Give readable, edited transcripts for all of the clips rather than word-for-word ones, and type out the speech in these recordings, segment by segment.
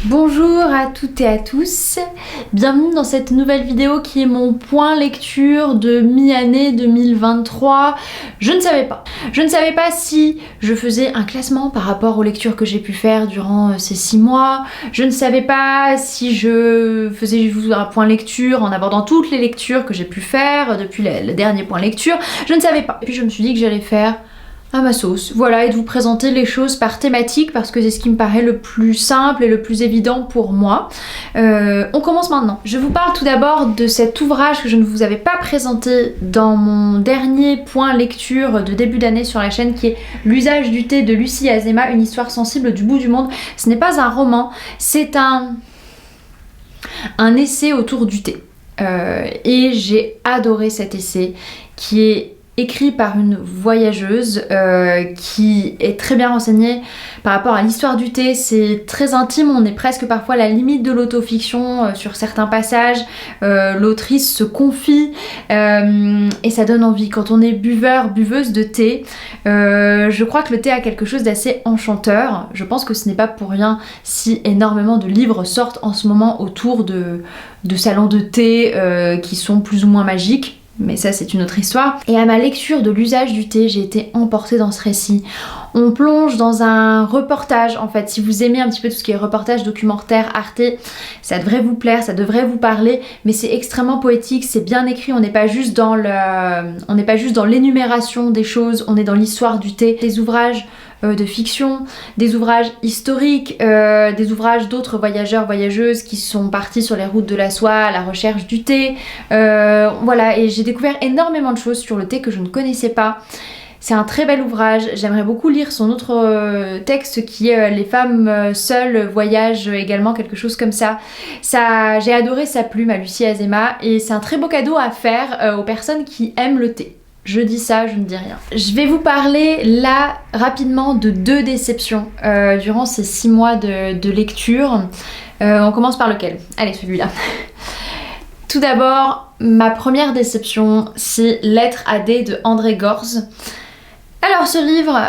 Bonjour à toutes et à tous, bienvenue dans cette nouvelle vidéo qui est mon point lecture de mi-année 2023. Je ne savais pas si je faisais un classement par rapport aux lectures que j'ai pu faire durant ces 6 mois. Je ne savais pas si je faisais un point lecture en abordant toutes les lectures que j'ai pu faire depuis le dernier point lecture. Je ne savais pas. Et puis je me suis dit que j'allais faire à ma sauce, voilà, et de vous présenter les choses par thématique parce que c'est ce qui me paraît le plus simple et le plus évident pour moi. On commence maintenant. Je vous parle tout d'abord de cet ouvrage que je ne vous avais pas présenté dans mon dernier point lecture de début d'année sur la chaîne, qui est L'usage du thé de Lucie Azéma, une histoire sensible du bout du monde. Ce n'est pas un roman, c'est un essai autour du thé. Et j'ai adoré cet essai qui est écrit par une voyageuse qui est très bien renseignée par rapport à l'histoire du thé. C'est très intime, on est presque parfois à la limite de l'autofiction sur certains passages. L'autrice se confie et ça donne envie. Quand on est buveuse de thé, je crois que le thé a quelque chose d'assez enchanteur. Je pense que ce n'est pas pour rien si énormément de livres sortent en ce moment autour de salons de thé qui sont plus ou moins magiques. Mais ça, c'est une autre histoire. Et à ma lecture de l'usage du thé, j'ai été emportée dans ce récit. On plonge dans un reportage, en fait. Si vous aimez un petit peu tout ce qui est reportage, documentaire, Arte, ça devrait vous plaire, ça devrait vous parler. Mais c'est extrêmement poétique, c'est bien écrit. On n'est pas juste dans l'énumération des choses, on est dans l'histoire du thé. Des ouvrages de fiction, des ouvrages historiques, des ouvrages d'autres voyageurs, voyageuses qui sont partis sur les routes de la soie à la recherche du thé. Voilà, et j'ai découvert énormément de choses sur le thé que je ne connaissais pas. C'est un très bel ouvrage. J'aimerais beaucoup lire son autre texte qui est Les femmes seules voyagent également, quelque chose comme ça. J'ai adoré sa plume à Lucie Azéma et c'est un très beau cadeau à faire aux personnes qui aiment le thé. Je dis ça, je ne dis rien. Je vais vous parler là rapidement de 2 déceptions durant ces 6 mois de lecture. On commence par lequel? Allez, celui-là. Tout d'abord, ma première déception, c'est Lettre à D de André Gorz. Alors ce livre,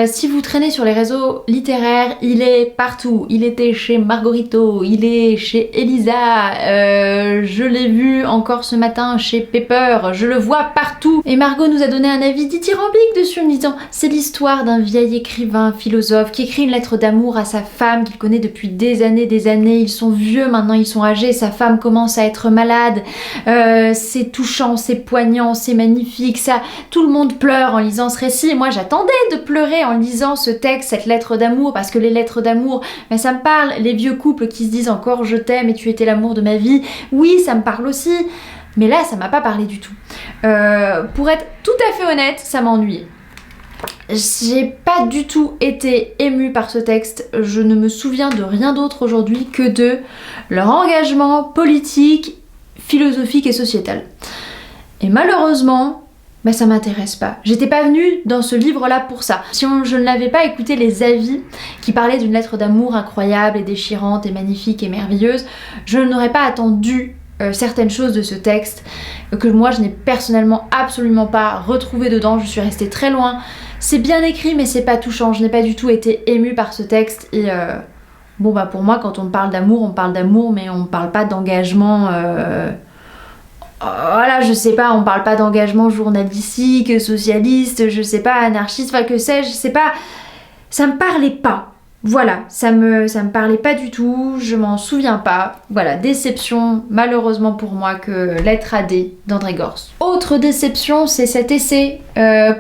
si vous traînez sur les réseaux littéraires, il est partout. Il était chez Margarito, il est chez Elisa, je l'ai vu encore ce matin chez Pepper, je le vois partout. Et Margot nous a donné un avis dithyrambique dessus en disant « C'est l'histoire d'un vieil écrivain, philosophe, qui écrit une lettre d'amour à sa femme qu'il connaît depuis des années, ils sont vieux maintenant, ils sont âgés, sa femme commence à être malade, c'est touchant, c'est poignant, c'est magnifique, ça, tout le monde pleure en lisant ce récit. Et moi j'attendais de pleurer en lisant ce texte, cette lettre d'amour, parce que les lettres d'amour, ben ça me parle. Les vieux couples qui se disent encore je t'aime et tu étais l'amour de ma vie, oui ça me parle aussi, mais là ça m'a pas parlé du tout. Pour être tout à fait honnête, ça m'a ennuyée. J'ai pas du tout été émue par ce texte, je ne me souviens de rien d'autre aujourd'hui que de leur engagement politique, philosophique et sociétal. Et malheureusement, bah ça m'intéresse pas. J'étais pas venue dans ce livre-là pour ça. Si je n'avais pas écouté les avis qui parlaient d'une lettre d'amour incroyable et déchirante et magnifique et merveilleuse, je n'aurais pas attendu certaines choses de ce texte que moi je n'ai personnellement absolument pas retrouvé dedans. Je suis restée très loin. C'est bien écrit mais c'est pas touchant. Je n'ai pas du tout été émue par ce texte et bon bah pour moi quand on parle d'amour mais on parle pas d'engagement voilà, je sais pas, on parle pas d'engagement journalistique, socialiste, je sais pas, anarchiste, enfin que sais-je, c'est pas... Ça me parlait pas. Voilà, ça me parlait pas du tout, je m'en souviens pas. Voilà, déception, malheureusement pour moi, que Lettre à D d'André Gorz. Autre déception, c'est cet essai,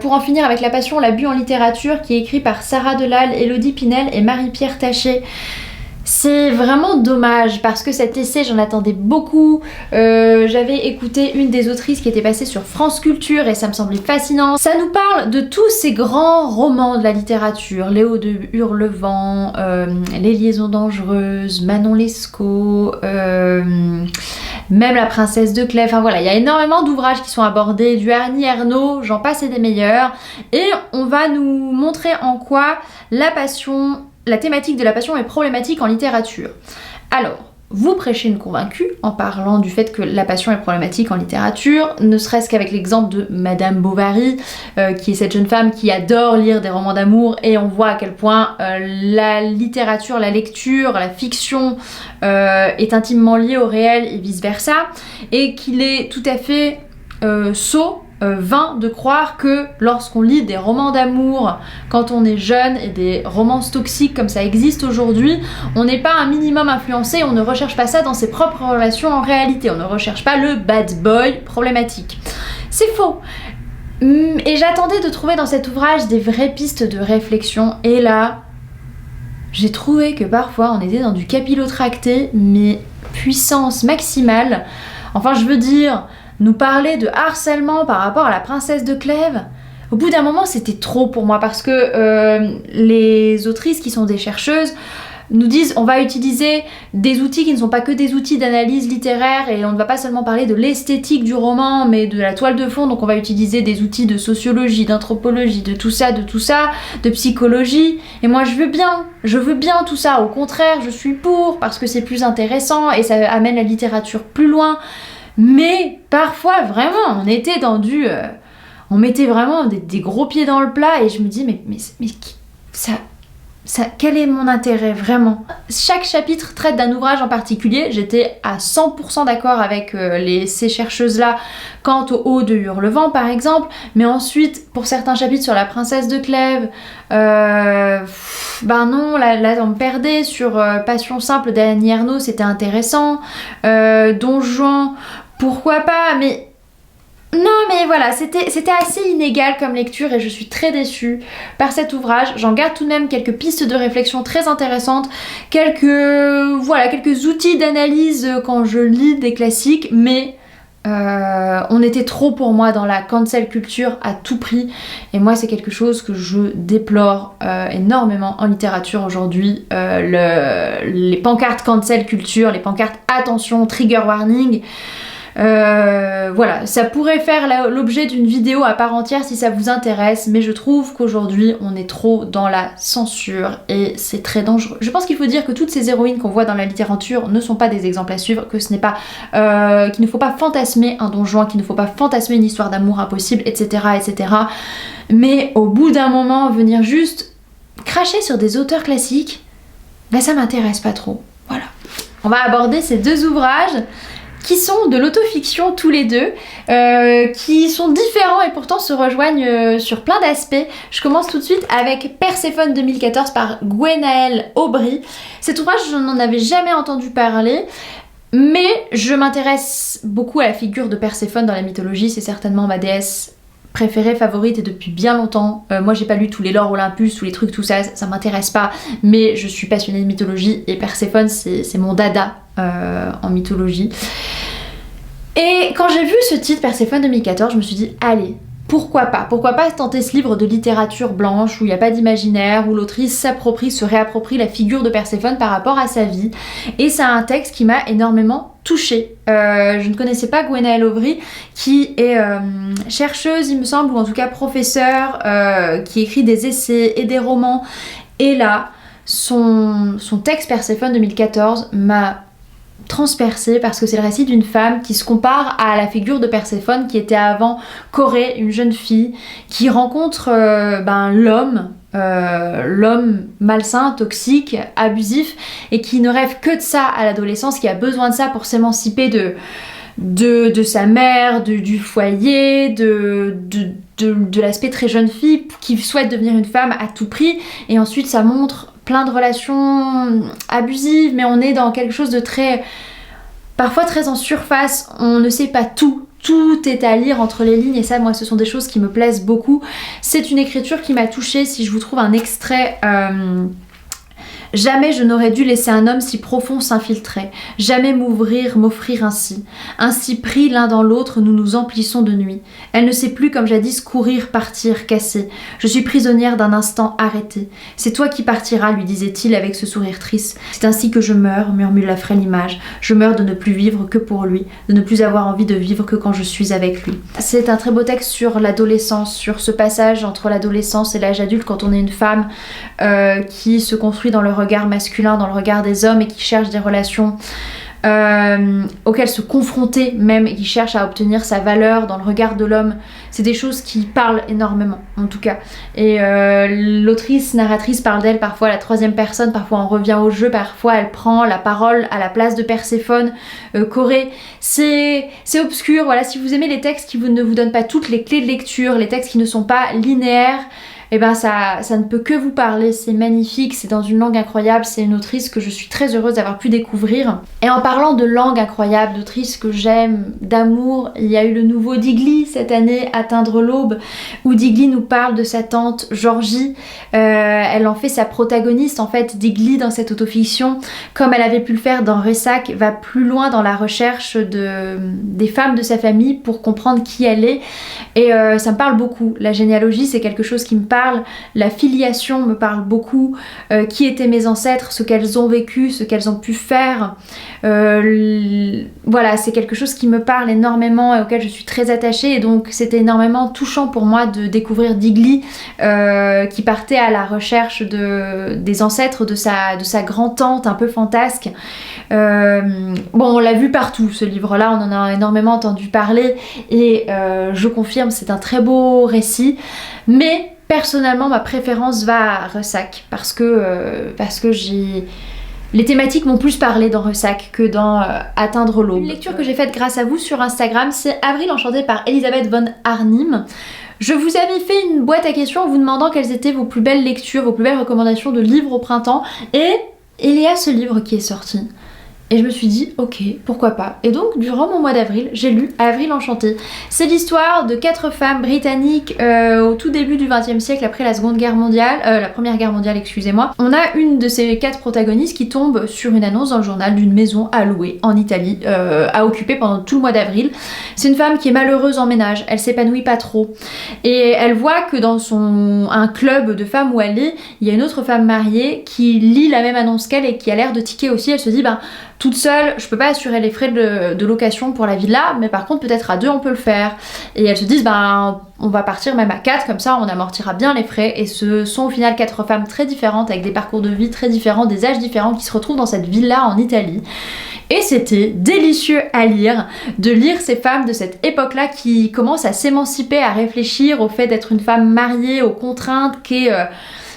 Pour en finir avec la passion, l'abus en littérature, qui est écrit par Sarah Delal, Élodie Pinel et Marie-Pierre Taché. C'est vraiment dommage parce que cet essai j'en attendais beaucoup, j'avais écouté une des autrices qui était passée sur France Culture et ça me semblait fascinant. Ça nous parle de tous ces grands romans de la littérature, Léo de Hurlevent, Les Liaisons Dangereuses, Manon Lescaut, même La Princesse de Clèves, enfin voilà, il y a énormément d'ouvrages qui sont abordés, du Harny Ernaux, j'en passe et des meilleurs, et on va nous montrer en quoi la thématique de la passion est problématique en littérature. Alors, vous prêcher une convaincue en parlant du fait que la passion est problématique en littérature, ne serait-ce qu'avec l'exemple de Madame Bovary, qui est cette jeune femme qui adore lire des romans d'amour, et on voit à quel point la littérature, la lecture, la fiction est intimement liée au réel et vice-versa, et qu'il est tout à fait sot, vain de croire que lorsqu'on lit des romans d'amour quand on est jeune et des romances toxiques comme ça existe aujourd'hui, on n'est pas un minimum influencé, on ne recherche pas ça dans ses propres relations en réalité, on ne recherche pas le bad boy problématique. C'est faux. Et j'attendais de trouver dans cet ouvrage des vraies pistes de réflexion, et là j'ai trouvé que parfois on était dans du capillotracté, mais puissance maximale. Enfin, je veux dire, nous parler de harcèlement par rapport à la princesse de Clèves, au bout d'un moment c'était trop pour moi, parce que les autrices qui sont des chercheuses nous disent on va utiliser des outils qui ne sont pas que des outils d'analyse littéraire, et on ne va pas seulement parler de l'esthétique du roman mais de la toile de fond, donc on va utiliser des outils de sociologie, d'anthropologie, de tout ça, de psychologie, et moi je veux bien tout ça, au contraire je suis pour, parce que c'est plus intéressant et ça amène la littérature plus loin. Mais parfois, vraiment, on était dans on mettait vraiment des gros pieds dans le plat, et je me dis, mais quel est mon intérêt, vraiment? Chaque chapitre traite d'un ouvrage en particulier. J'étais à 100% d'accord avec ces chercheuses-là quant au Haut de Hurlevent, par exemple. Mais ensuite, pour certains chapitres sur la princesse de Clèves, ben non, là on me perdait. Sur Passion simple d'Annie Ernaux, c'était intéressant. Don Juan, pourquoi pas, mais non, mais voilà, c'était assez inégal comme lecture, et je suis très déçue par cet ouvrage. J'en garde tout de même quelques pistes de réflexion très intéressantes, quelques outils d'analyse quand je lis des classiques, mais on était trop pour moi dans la cancel culture à tout prix, et moi c'est quelque chose que je déplore énormément en littérature aujourd'hui. Les pancartes cancel culture, les pancartes attention, trigger warning, voilà, ça pourrait faire l'objet d'une vidéo à part entière si ça vous intéresse, mais je trouve qu'aujourd'hui on est trop dans la censure et c'est très dangereux. Je pense qu'il faut dire que toutes ces héroïnes qu'on voit dans la littérature ne sont pas des exemples à suivre, que ce n'est pas, qu'il ne faut pas fantasmer un Don Juan, qu'il ne faut pas fantasmer une histoire d'amour impossible, etc., etc. Mais au bout d'un moment, venir juste cracher sur des auteurs classiques, ben ça m'intéresse pas trop. Voilà. On va aborder ces deux ouvrages qui sont de l'autofiction tous les deux, qui sont différents et pourtant se rejoignent sur plein d'aspects. Je commence tout de suite avec Perséphone 2014 par Gwenaëlle Aubry. Cet ouvrage, je n'en avais jamais entendu parler, mais je m'intéresse beaucoup à la figure de Perséphone dans la mythologie. C'est certainement ma déesse préférée, favorite, et depuis bien longtemps. Moi j'ai pas lu tous les lores Olympus, tous les trucs, tout ça, ça m'intéresse pas, mais je suis passionnée de mythologie et Perséphone c'est mon dada en mythologie. Et quand j'ai vu ce titre Perséphone 2014, je me suis dit allez, pourquoi pas tenter ce livre de littérature blanche où il n'y a pas d'imaginaire, où l'autrice se réapproprie la figure de Perséphone par rapport à sa vie. Et c'est un texte qui m'a énormément touchée. Je ne connaissais pas Gwenaëlle Aubry, qui est chercheuse, il me semble, ou en tout cas professeure, qui écrit des essais et des romans. Et là, son texte Perséphone 2014 m'a transpercée, parce que c'est le récit d'une femme qui se compare à la figure de Perséphone, qui était avant Corée, une jeune fille qui rencontre l'homme malsain, toxique, abusif, et qui ne rêve que de ça à l'adolescence, qui a besoin de ça pour s'émanciper de sa mère, du foyer, de l'aspect très jeune fille, qui souhaite devenir une femme à tout prix. Et ensuite ça montre plein de relations abusives, mais on est dans quelque chose de parfois très en surface, on ne sait pas tout est à lire entre les lignes, et ça, moi, ce sont des choses qui me plaisent beaucoup. C'est une écriture qui m'a touchée. Si je vous trouve un extrait... Jamais je n'aurais dû laisser un homme si profond s'infiltrer, jamais m'offrir ainsi. Ainsi pris l'un dans l'autre, nous nous emplissons de nuit. Elle ne sait plus comme jadis courir, partir, casser. Je suis prisonnière d'un instant arrêté. C'est toi qui partiras, lui disait-il avec ce sourire triste. C'est ainsi que je meurs, murmure la frêle image. Je meurs de ne plus vivre que pour lui, de ne plus avoir envie de vivre que quand je suis avec lui. C'est un très beau texte sur l'adolescence, sur ce passage entre l'adolescence et l'âge adulte quand on est une femme qui se construit dans le regard masculin, dans le regard des hommes, et qui cherche des relations auquel se confronter même, et qui cherche à obtenir sa valeur dans le regard de l'homme. C'est des choses qui parlent énormément, en tout cas. Et l'autrice, narratrice parle d'elle parfois à la troisième personne, parfois on revient au jeu, parfois elle prend la parole à la place de Perséphone. Corée, c'est obscur, voilà, si vous aimez les textes qui ne vous donnent pas toutes les clés de lecture, les textes qui ne sont pas linéaires, et ben ça ne peut que vous parler, c'est magnifique, c'est dans une langue incroyable, c'est une autrice que je suis très heureuse d'avoir pu découvrir. Et en parlant de langue incroyable, d'autrice que j'aime, d'amour, il y a eu le nouveau Digli cette année, Atteindre l'aube, où Digli nous parle de sa tante Georgie. Elle en fait sa protagoniste en fait. Digli dans cette autofiction, comme elle avait pu le faire dans Ressac, va plus loin dans la recherche des femmes de sa famille pour comprendre qui elle est. Et ça me parle beaucoup, la généalogie c'est quelque chose qui me parle. La filiation me parle beaucoup, qui étaient mes ancêtres, ce qu'elles ont vécu, ce qu'elles ont pu faire. Voilà, c'est quelque chose qui me parle énormément et auquel je suis très attachée, et donc c'était énormément touchant pour moi de découvrir Digli qui partait à la recherche des ancêtres de sa grand-tante un peu fantasque. Bon, on l'a vu partout ce livre-là, on en a énormément entendu parler, et je confirme, c'est un très beau récit, mais personnellement, ma préférence va à Ressac parce que les thématiques m'ont plus parlé dans Ressac que dans Atteindre l'aube. Une lecture que j'ai faite grâce à vous sur Instagram, c'est Avril enchantée par Elisabeth von Arnim. Je vous avais fait une boîte à questions en vous demandant quelles étaient vos plus belles lectures, vos plus belles recommandations de livres au printemps, et il y a ce livre qui est sorti. Et je me suis dit, ok, pourquoi pas. Et donc, durant mon mois d'avril, j'ai lu Avril enchantée. C'est l'histoire de 4 femmes britanniques au tout début du XXe siècle, après la Seconde Guerre mondiale, la Première Guerre mondiale, excusez-moi. On a une de ces 4 protagonistes qui tombe sur une annonce dans le journal d'une maison à louer en Italie, à occuper pendant tout le mois d'avril. C'est une femme qui est malheureuse en ménage, elle s'épanouit pas trop. Et elle voit que dans un club de femmes où elle est, il y a une autre femme mariée qui lit la même annonce qu'elle et qui a l'air de tiquer aussi. Elle se dit, toute seule, je peux pas assurer les frais de location pour la villa, mais par contre peut-être à 2 on peut le faire. Et elles se disent on va partir même à 4, comme ça on amortira bien les frais. Et ce sont au final 4 femmes très différentes, avec des parcours de vie très différents, des âges différents, qui se retrouvent dans cette villa en Italie. Et c'était délicieux à lire, de lire ces femmes de cette époque-là qui commencent à s'émanciper, à réfléchir au fait d'être une femme mariée, aux contraintes qu'est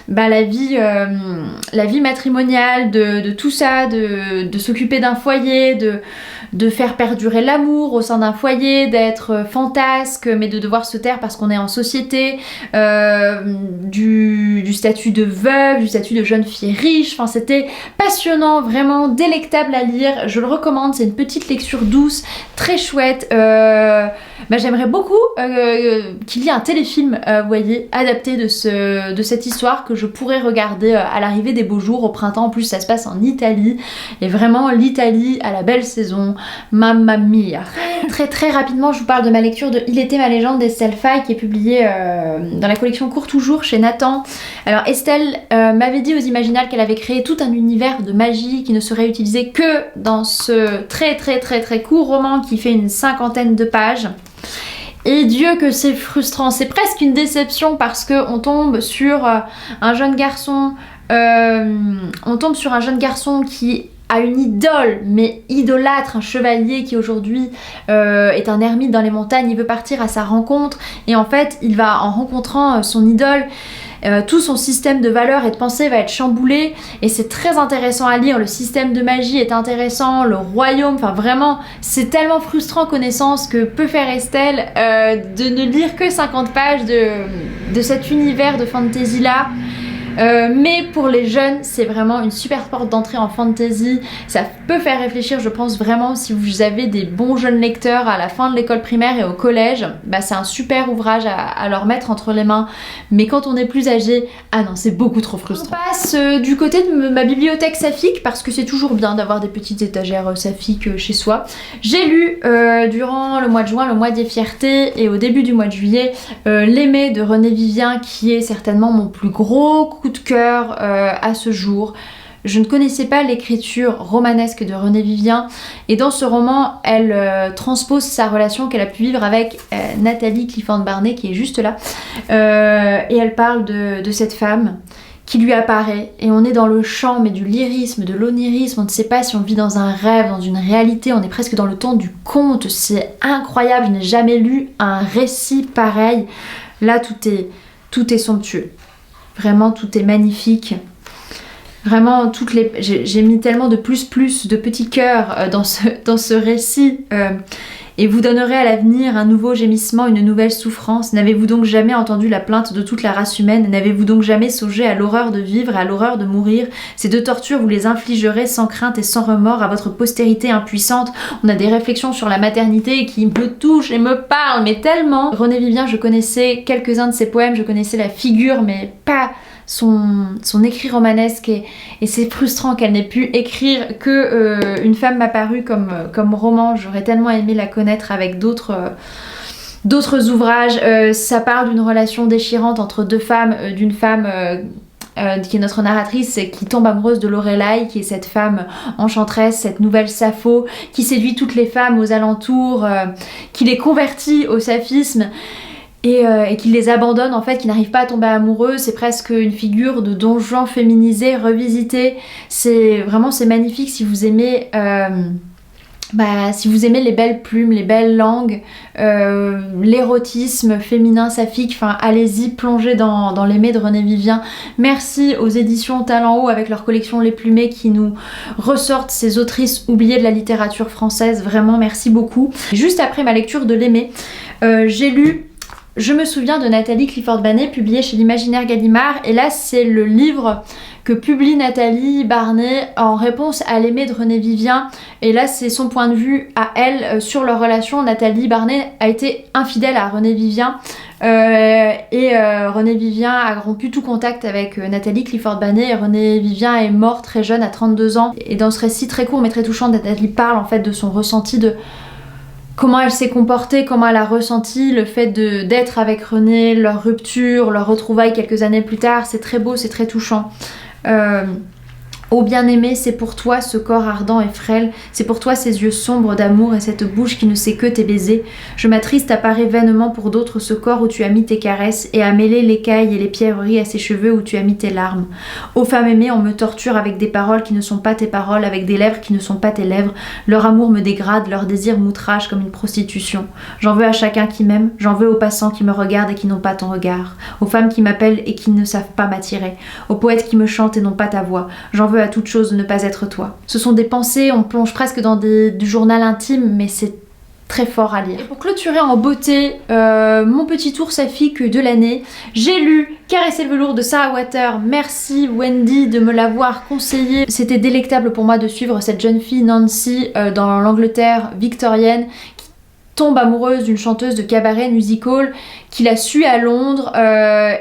la vie matrimoniale, de tout ça, de s'occuper d'un foyer, de faire perdurer l'amour au sein d'un foyer, d'être fantasque mais de devoir se taire parce qu'on est en société, du statut de veuve, du statut de jeune fille riche. Enfin, c'était passionnant, vraiment délectable à lire, je le recommande, c'est une petite lecture douce, très chouette. J'aimerais beaucoup qu'il y ait un téléfilm, vous voyez, adapté de cette histoire que je pourrais regarder à l'arrivée des beaux jours au printemps. En plus ça se passe en Italie, et vraiment l'Italie à la belle saison, mamma mia. Très rapidement, je vous parle de ma lecture de Il était ma légende d'Estelle Faye, qui est publiée dans la collection Court Toujours chez Nathan. Alors Estelle m'avait dit aux Imaginales qu'elle avait créé tout un univers de magie qui ne serait utilisé que dans ce très court roman qui fait une 50aine de pages. Et Dieu que c'est frustrant, c'est presque une déception parce que on tombe sur un jeune garçon, qui a une idole, mais idolâtre, un chevalier qui aujourd'hui est un ermite dans les montagnes. Il veut partir à sa rencontre, et en fait il va, en rencontrant son idole, tout son système de valeurs et de pensée va être chamboulé, et c'est très intéressant à lire. Le système de magie est intéressant, le royaume, enfin vraiment c'est tellement frustrant connaissance que peut faire Estelle de ne lire que 50 pages de cet univers de fantasy là. Mais pour les jeunes, c'est vraiment une super porte d'entrée en fantasy. Ça peut faire réfléchir, je pense vraiment, si vous avez des bons jeunes lecteurs à la fin de l'école primaire et au collège, c'est un super ouvrage à leur mettre entre les mains. Mais quand on est plus âgé, ah non, c'est beaucoup trop frustrant. On passe du côté de ma bibliothèque saphique, parce que c'est toujours bien d'avoir des petites étagères saphiques chez soi. J'ai lu durant le mois de juin, le mois des fiertés, et au début du mois de juillet, L'Aimé de René Vivien, qui est certainement mon plus gros coup de cœur à ce jour. Je ne connaissais pas l'écriture romanesque de René Vivien, et dans ce roman elle transpose sa relation qu'elle a pu vivre avec Nathalie Clifford Barnet, qui est juste là, et elle parle de cette femme qui lui apparaît et on est dans le champ mais du lyrisme, de l'onirisme, on ne sait pas si on vit dans un rêve, dans une réalité, on est presque dans le temps du conte, c'est incroyable, je n'ai jamais lu un récit pareil. Là tout est somptueux, vraiment tout est magnifique. Vraiment, j'ai mis tellement de plus de petits cœurs dans ce récit. Et vous donnerez à l'avenir un nouveau gémissement, une nouvelle souffrance. N'avez-vous donc jamais entendu la plainte de toute la race humaine? N'avez-vous donc jamais songé à l'horreur de vivre et à l'horreur de mourir? Ces deux tortures, vous les infligerez sans crainte et sans remords à votre postérité impuissante. On a des réflexions sur la maternité qui me touchent et me parlent, mais tellement. René Vivien, je connaissais quelques-uns de ses poèmes, je connaissais la figure, mais pas son écrit romanesque et c'est frustrant qu'elle n'ait pu écrire que Une femme m'a paru comme roman. J'aurais tellement aimé la connaître avec d'autres ouvrages. Ça parle d'une relation déchirante entre deux femmes, d'une femme qui est notre narratrice, qui tombe amoureuse de Lorelai, qui est cette femme enchanteresse, cette nouvelle Sappho, qui séduit toutes les femmes aux alentours, qui les convertit au saphisme. Et qui les abandonne en fait, qui n'arrive pas à tomber amoureux. C'est presque une figure de Don Juan féminisé, revisité. C'est magnifique si vous aimez les belles plumes, les belles langues, l'érotisme féminin saphique, enfin allez-y, plongez dans l'aimé de René Vivien. Merci aux éditions Talent Haut avec leur collection Les Plumées qui nous ressortent ces autrices oubliées de la littérature française. Vraiment merci beaucoup. Juste après ma lecture de l'aimé, j'ai lu Je me souviens de Nathalie Clifford-Banet, publié chez l'Imaginaire Gallimard, et là c'est le livre que publie Nathalie Barnet en réponse à l'aimé de René Vivien, et là c'est son point de vue à elle sur leur relation. Nathalie Barnet a été infidèle à René Vivien, René Vivien a rompu tout contact avec Nathalie Clifford-Banet, et René Vivien est mort très jeune à 32 ans, et dans ce récit très court mais très touchant, Nathalie parle en fait de son ressenti, de comment elle s'est comportée, comment elle a ressenti le fait d'être avec René, leur rupture, leur retrouvaille quelques années plus tard. C'est très beau, c'est très touchant. Ô bien-aimé, c'est pour toi ce corps ardent et frêle, c'est pour toi ces yeux sombres d'amour et cette bouche qui ne sait que tes baisers. Je m'attriste à parer vainement pour d'autres ce corps où tu as mis tes caresses et à mêler l'écaille et les pierreries à ces cheveux où tu as mis tes larmes. Ô femme aimée, on me torture avec des paroles qui ne sont pas tes paroles, avec des lèvres qui ne sont pas tes lèvres. Leur amour me dégrade, leur désir m'outrage comme une prostitution. J'en veux à chacun qui m'aime, j'en veux aux passants qui me regardent et qui n'ont pas ton regard, aux femmes qui m'appellent et qui ne savent pas m'attirer, aux poètes qui me chantent et n'ont pas ta voix. J'en veux à toute chose de ne pas être toi. Ce sont des pensées, on plonge presque dans du journal intime, mais c'est très fort à lire. Et pour clôturer en beauté mon petit tour saphique de l'année, j'ai lu Caresser le velours de Sarah Water. Merci Wendy de me l'avoir conseillé. C'était délectable pour moi de suivre cette jeune fille Nancy dans l'Angleterre victorienne, tombe amoureuse d'une chanteuse de cabaret musical qu'il a su à Londres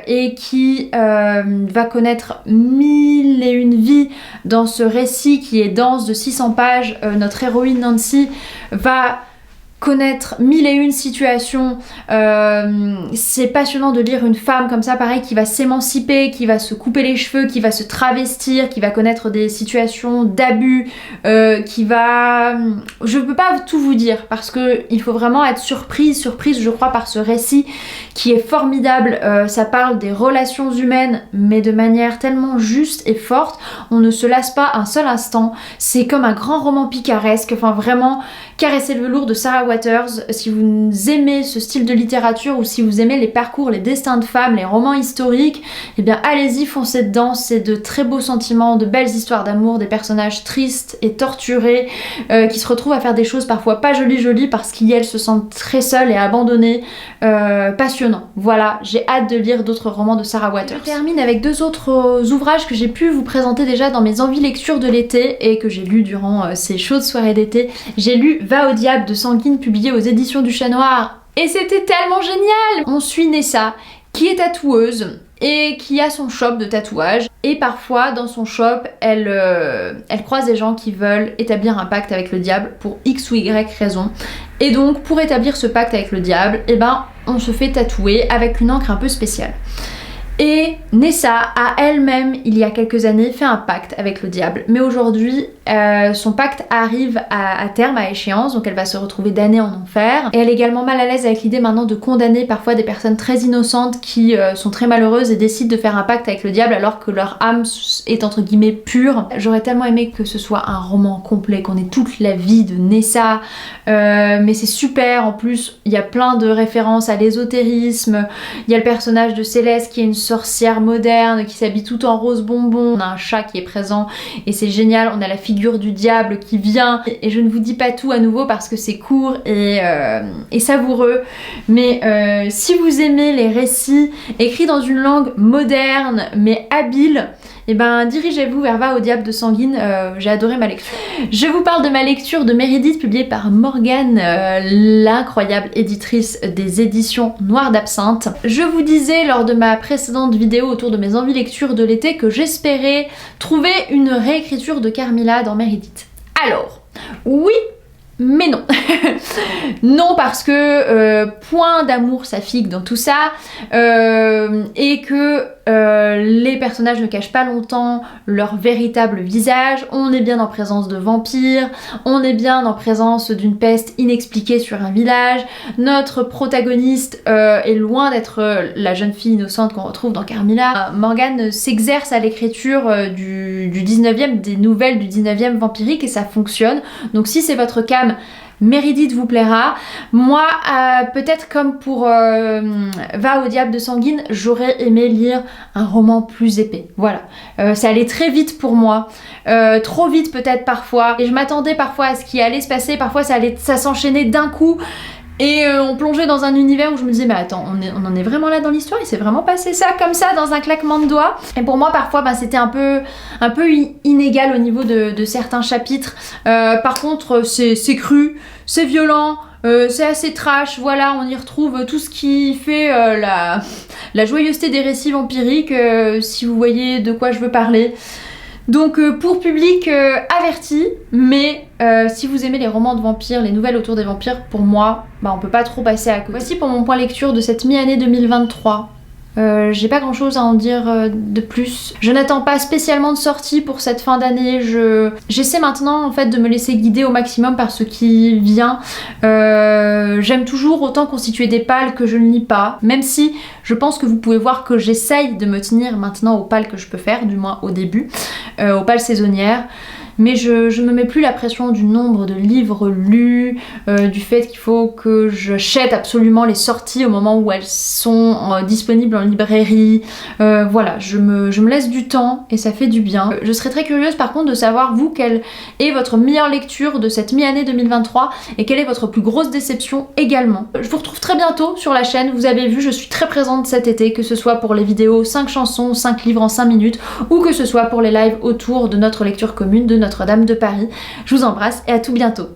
et qui va connaître 1001 vies dans ce récit qui est dense de 600 pages. Notre héroïne Nancy va connaître 1001 situations. C'est passionnant de lire une femme comme ça, pareil, qui va s'émanciper, qui va se couper les cheveux, qui va se travestir, qui va connaître des situations d'abus, qui va... Je peux pas tout vous dire parce que il faut vraiment être surprise je crois par ce récit qui est formidable. Ça parle des relations humaines mais de manière tellement juste et forte, on ne se lasse pas un seul instant. C'est comme un grand roman picaresque, enfin vraiment. Caresser le velours de Sarah Waters, si vous aimez ce style de littérature ou si vous aimez les parcours, les destins de femmes, les romans historiques, eh bien allez-y, foncez dedans, c'est de très beaux sentiments, de belles histoires d'amour, des personnages tristes et torturés qui se retrouvent à faire des choses parfois pas jolies parce qu'elles se sentent très seules et abandonnées. Passionnant. Voilà, j'ai hâte de lire d'autres romans de Sarah Waters. Je termine avec deux autres ouvrages que j'ai pu vous présenter déjà dans mes envies lecture de l'été et que j'ai lu durant ces chaudes soirées d'été. J'ai lu Va au diable de Sanguine, publié aux éditions du Chat Noir, et c'était tellement génial. On suit Nessa qui est tatoueuse et qui a son shop de tatouage, et parfois dans son shop elle croise des gens qui veulent établir un pacte avec le diable pour X ou Y raison, et donc pour établir ce pacte avec le diable, eh ben on se fait tatouer avec une encre un peu spéciale. Et Nessa a elle-même, il y a quelques années, fait un pacte avec le diable. Mais aujourd'hui, son pacte arrive à terme, à échéance, donc elle va se retrouver damnée en enfer. Et elle est également mal à l'aise avec l'idée maintenant de condamner parfois des personnes très innocentes qui sont très malheureuses et décident de faire un pacte avec le diable alors que leur âme est entre guillemets pure. J'aurais tellement aimé que ce soit un roman complet, qu'on ait toute la vie de Nessa, mais c'est super. En plus, il y a plein de références à l'ésotérisme. Il y a le personnage de Céleste qui est une sorcière moderne qui s'habille tout en rose bonbon. On a un chat qui est présent et c'est génial. On a la figure du diable qui vient. Et je ne vous dis pas tout à nouveau parce que c'est court et savoureux. Mais si vous aimez les récits écrits dans une langue moderne mais habile, et ben dirigez-vous vers Va au diable de Sanguine. J'ai adoré ma lecture. Je vous parle de ma lecture de Meredith publiée par Morgane, l'incroyable éditrice des éditions Noir d'Absinthe. Je vous disais lors de ma précédente vidéo autour de mes envies lecture de l'été que j'espérais trouver une réécriture de Carmilla dans Meredith. Alors, oui, mais non. Non, parce que point d'amour saphique dans tout ça, et que les personnages ne cachent pas longtemps leur véritable visage. On est bien en présence de vampires, on est bien en présence d'une peste inexpliquée sur un village. Notre protagoniste est loin d'être la jeune fille innocente qu'on retrouve dans Carmilla. Morgane s'exerce à l'écriture du 19e, des nouvelles du 19e vampirique, et ça fonctionne. Donc si c'est votre cam, Meredith vous plaira. Moi, peut-être comme pour Va au diable de Sanguine, j'aurais aimé lire un roman plus épais. Voilà. Ça allait très vite pour moi. Trop vite peut-être parfois. Et je m'attendais parfois à ce qui allait se passer. Parfois ça s'enchaînait d'un coup. Et on plongeait dans un univers où je me disais mais attends, on en est vraiment là dans l'histoire, il s'est vraiment passé ça comme ça dans un claquement de doigts. Et pour moi parfois c'était un peu inégal au niveau de certains chapitres. Par contre c'est cru, c'est violent, c'est assez trash, voilà, on y retrouve tout ce qui fait la joyeuseté des récits vampiriques, si vous voyez de quoi je veux parler. Donc pour public averti, mais si vous aimez les romans de vampires, les nouvelles autour des vampires, pour moi, on peut pas trop passer à côté. Voici pour mon point lecture de cette mi-année 2023. J'ai pas grand chose à en dire de plus. Je n'attends pas spécialement de sortie pour cette fin d'année. J'essaie maintenant en fait de me laisser guider au maximum par ce qui vient. J'aime toujours autant constituer des pales que je ne lis pas, même si je pense que vous pouvez voir que j'essaye de me tenir maintenant aux pales que je peux faire, du moins au début, aux pales saisonnières. Mais je me mets plus la pression du nombre de livres lus, du fait qu'il faut que j'achète absolument les sorties au moment où elles sont disponibles en librairie. Voilà, je me laisse du temps et ça fait du bien. Je serais très curieuse par contre de savoir vous quelle est votre meilleure lecture de cette mi-année 2023 et quelle est votre plus grosse déception également. Je vous retrouve très bientôt sur la chaîne. Vous avez vu, je suis très présente cet été, que ce soit pour les vidéos 5 chansons, 5 livres en 5 minutes ou que ce soit pour les lives autour de notre lecture commune de Notre-Dame de Paris. Je vous embrasse et à tout bientôt.